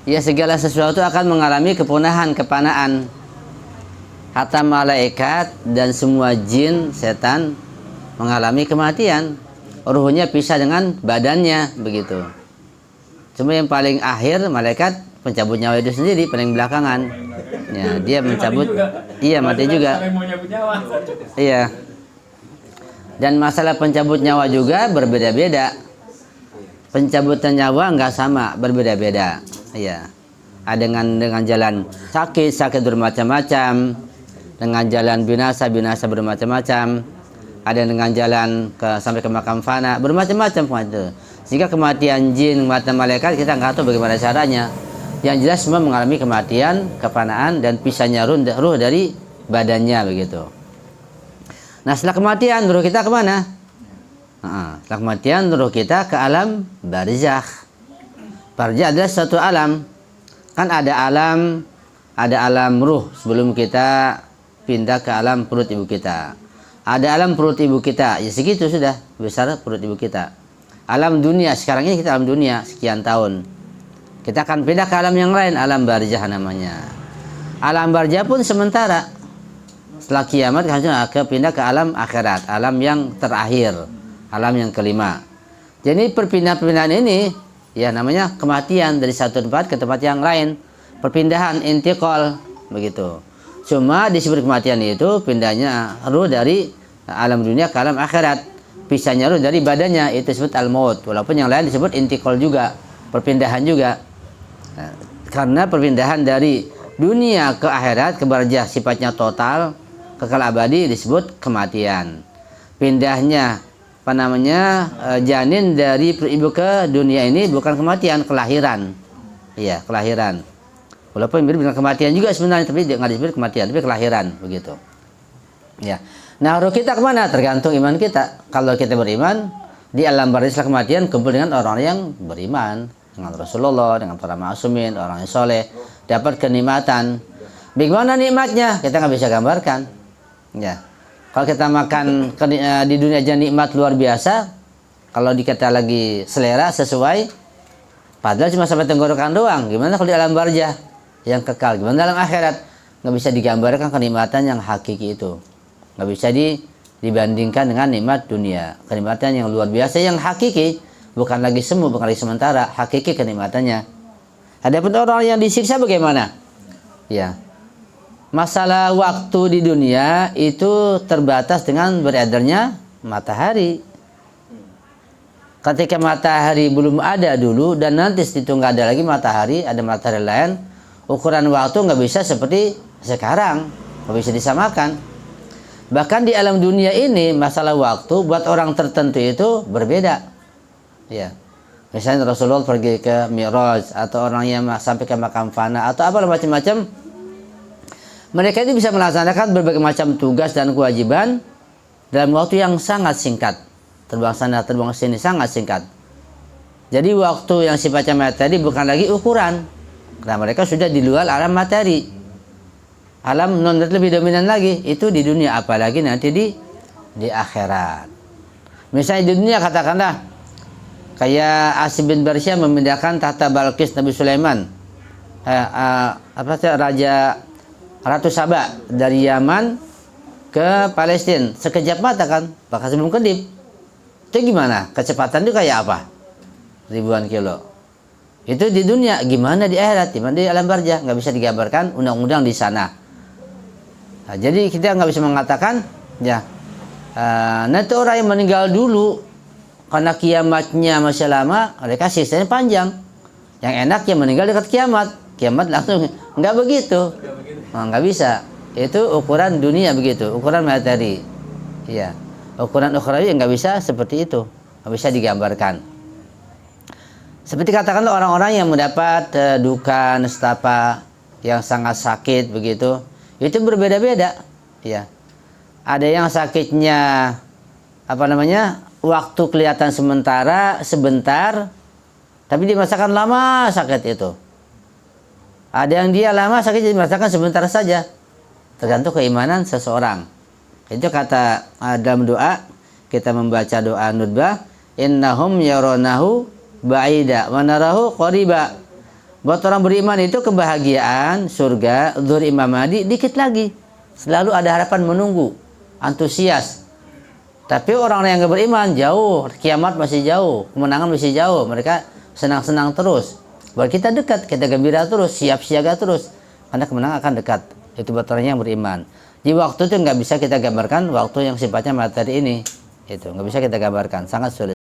Ya, segala sesuatu akan mengalami kepunahan, kepanaan. Hatta malaikat dan semua jin, setan mengalami kematian. Ruhnya pisah dengan badannya, begitu. Cuma yang paling akhir malaikat pencabut nyawa itu sendiri, paling belakangan. Ya, dia mencabut. Iya, mati juga. Iya. Dan masalah pencabut nyawa juga berbeda-beda. Pencabutan nyawa nggak sama, berbeda-beda. Iya. Ada dengan jalan sakit bermacam-macam, dengan jalan binasa bermacam-macam, ada dengan jalan sampai ke makam fana, bermacam-macam itu. Sehingga kematian jin, kematian malaikat kita nggak tahu bagaimana caranya. Yang jelas semua mengalami kematian, kepanaan, dan pisahnya ruh dari badannya, begitu. Nah, setelah kematian ruh kita kemana? Setelah kematian ruh kita ke alam barzakh. Barzakh adalah suatu alam. Kan ada alam ruh sebelum kita pindah ke alam perut ibu kita. Ada alam perut ibu kita, ya segitu sudah besar perut ibu kita. Alam dunia, sekarang ini kita alam dunia sekian tahun. Kita akan pindah ke alam yang lain, alam barzakh namanya. Alam barzakh pun sementara. Setelah kiamat kita akan pindah ke alam akhirat, alam yang terakhir, alam yang kelima. Jadi perpindahan ini ya namanya kematian dari satu tempat ke tempat yang lain. Perpindahan, intiqal, begitu. Cuma disebut kematian itu pindahnya ruh dari alam dunia ke alam akhirat. Pisahnya ruh dari badannya itu disebut al-maut. Walaupun yang lain disebut intiqal juga, perpindahan juga. Nah, karena perpindahan dari dunia ke akhirat, ke barzakh sifatnya total, kekal abadi, disebut kematian. Pindahnya janin dari ibu ke dunia ini bukan kematian, kelahiran. Iya, kelahiran. Walaupun mirip dengan kematian juga sebenarnya, tapi nggak disebut kematian, tapi kelahiran, begitu. Ya. Nah, ruh kita kemana? Tergantung iman kita. Kalau kita beriman, di alam barzakh kematian kumpul dengan orang yang beriman, dengan Rasulullah, dengan para ma'asumin, orang yang soleh, dapat kenikmatan. Bagaimana nikmatnya? Kita nggak bisa gambarkan. Ya. Kalau kita makan di dunia aja nikmat luar biasa, kalau kita lagi selera sesuai, padahal cuma sampai tenggorokan doang. Gimana kalau di alam barzakh yang kekal? Gimana dalam akhirat? Nggak bisa digambarkan kenikmatan yang hakiki itu. Nggak bisa dibandingkan dengan nikmat dunia. Kenikmatan yang luar biasa, yang hakiki, bukan lagi semu, bukan lagi sementara, hakiki kenikmatannya. Adapun orang yang disiksa bagaimana? Ya. Masalah waktu di dunia itu terbatas dengan beredarnya matahari. Ketika matahari belum ada dulu dan nanti itu nggak ada lagi matahari, ada matahari lain, ukuran waktu nggak bisa seperti sekarang, nggak bisa disamakan. Bahkan di alam dunia ini masalah waktu buat orang tertentu itu berbeda. Ya, misalnya Rasulullah pergi ke Mi'raj, atau orang yang sampai ke makam fana, atau apa macam-macam. Mereka itu bisa melaksanakan berbagai macam tugas dan kewajiban dalam waktu yang sangat singkat. Terbang sana, terbang sini, sangat singkat. Jadi waktu yang sifatnya materi bukan lagi ukuran, karena mereka sudah di luar alam materi. Alam non lebih dominan lagi itu di dunia, apalagi nanti di akhirat. Misalnya di dunia katakanlah kayak Asim bin Barsya memindahkan tahta Balqis Nabi Sulaiman, Raja Ratu Saba dari Yaman ke Palestina sekejap mata kan, bahkan sebelum kedip. Itu gimana? Kecepatan itu kayak apa? Ribuan kilo. Itu di dunia, gimana di akhirat? Gimana di alam barzakh? Nggak bisa digambarkan undang-undang di sana. Nah, jadi kita nggak bisa mengatakan ya nanti orang yang meninggal dulu karena kiamatnya masih lama, mereka siksanya panjang. Yang enak yang meninggal dekat kiamat langsung, nggak begitu. Nah, nggak bisa. Itu ukuran dunia begitu, ukuran materi. Iya, ukuran ukhrawi nggak bisa seperti itu, nggak bisa digambarkan. Seperti katakanlah orang-orang yang mendapat duka nestapa yang sangat sakit begitu. Itu berbeda-beda, ya. Ada yang sakitnya waktu kelihatan sebentar, tapi dirasakan lama sakit itu. Ada yang dia lama sakit dirasakan sebentar saja, tergantung keimanan seseorang. Itu kata dalam doa, kita membaca doa nutbah, innahum yaronahu ba'ida wa narahu qariba. Buat orang beriman itu kebahagiaan surga zuhur Imam Mahdi dikit lagi. Selalu ada harapan menunggu, antusias. Tapi orang yang nggak beriman jauh, kiamat masih jauh, kemenangan masih jauh. Mereka senang-senang terus. Buat kita dekat, kita gembira terus, siap siaga terus. Karena kemenangan akan dekat. Itu buat orang yang beriman. Di waktu itu nggak bisa kita gambarkan waktu yang sifatnya materi ini. Itu nggak bisa kita gambarkan, sangat sulit.